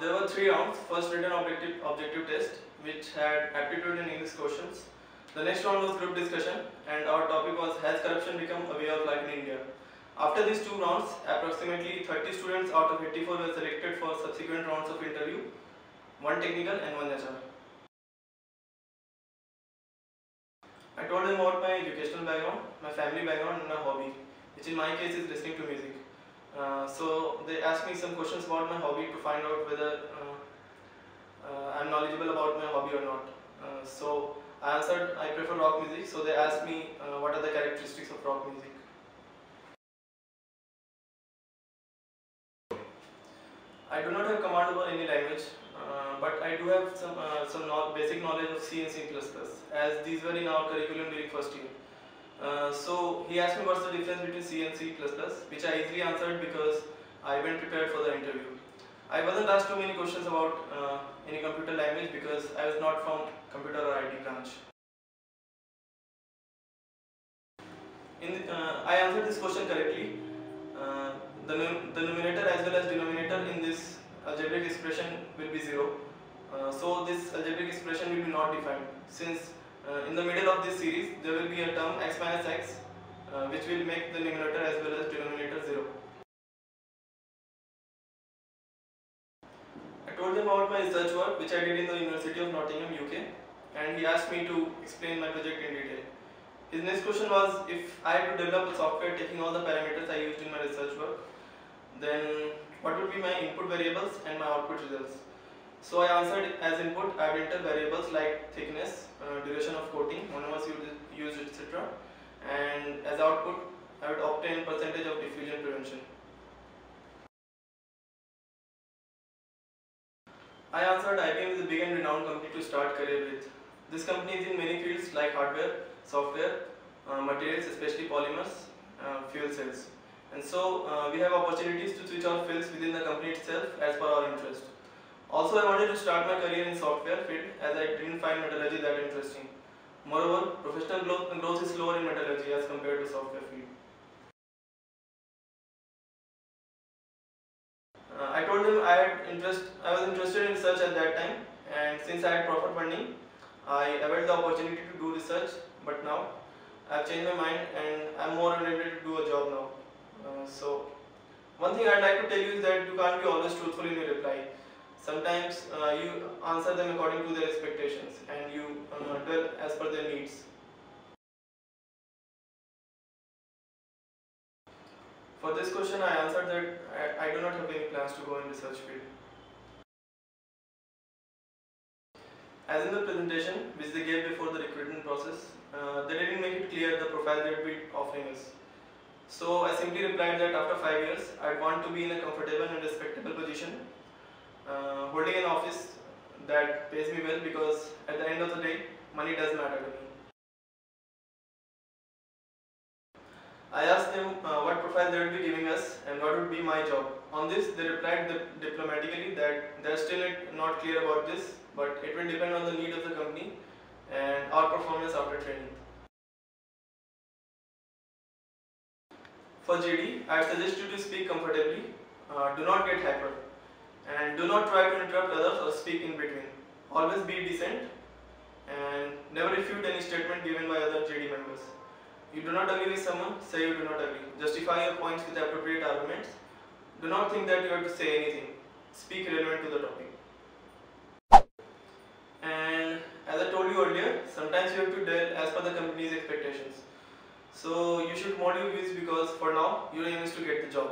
There were 3 rounds. First written objective test, which had aptitude and English questions. The next round was group discussion, and our topic was, has corruption become a way of life in India? After these 2 rounds, approximately 30 students out of 84 were selected for subsequent rounds of interview, 1 technical and 1 HR. I told them about my educational background, my family background and my hobby, which in my case is listening to music. So they asked me some questions about my hobby to find out whether I'm knowledgeable about my hobby or not. So I answered I prefer rock music, so they asked me what are the characteristics of rock music. I do not have command over any language, but I do have some basic knowledge of C and C++, as these were in our curriculum during first year. So he asked me what's the difference between C and C++, which I easily answered because I went prepared for the interview. I wasn't asked too many questions about any computer language because I was not from computer or IT branch. I answered this question correctly. The numerator as well as denominator in this algebraic expression will be 0. So this algebraic expression will be not defined, since in the middle of this series there will be a term x minus x which will make the numerator as well as denominator 0. I told him about my research work which I did in the University of Nottingham, UK, and he asked me to explain my project in detail. His next question was, if I had to develop a software taking all the parameters I used in my research work, then what would be my input variables and my output results? So I answered, as input I would enter variables like thickness, duration of coating, monomers used, etc. And as output I would obtain percentage of diffusion prevention. I answered IBM is a big and renowned company to start career with. This company is in many fields like hardware, software, materials, especially polymers, fuel cells. And so we have opportunities to switch our fields within the company itself as per our interest. Also, I wanted to start my career in software field as I didn't find metallurgy that interesting. Moreover, professional growth is slower in metallurgy as compared to software field. I told them I was interested in research at that time, and since I had proper funding, I availed the opportunity to do research. But now I have changed my mind and I am more oriented to do a job now. So one thing I'd like to tell you is that you can't be always truthful in your reply. Sometimes you answer them according to their expectations and you dwell as per their needs. For this question I answered that I do not have any plans to go in research field. As in the presentation which they gave before the recruitment process, they didn't make it clear the profile they would be offering us. So I simply replied that after 5 years I'd want to be in a comfortable and respectable position, holding an office that pays me well, because at the end of the day money does matter to me. I asked them what profile they would be giving us and what would be my job. On this they replied diplomatically that they are still not clear about this, but it will depend on the need of the company and our performance after training. For JD, I suggest you to speak comfortably, do not get hyper, and do not try to interrupt others or speak in between. Always be decent and never refute any statement given by other JD members. You do not agree with someone, say you do not agree. Justify your points with appropriate arguments. Do not think that you have to say anything. Speak relevant to the topic. And as I told you earlier, sometimes you have to deal as per the company's expectations. So you should module this, because for now your aim is to get the job.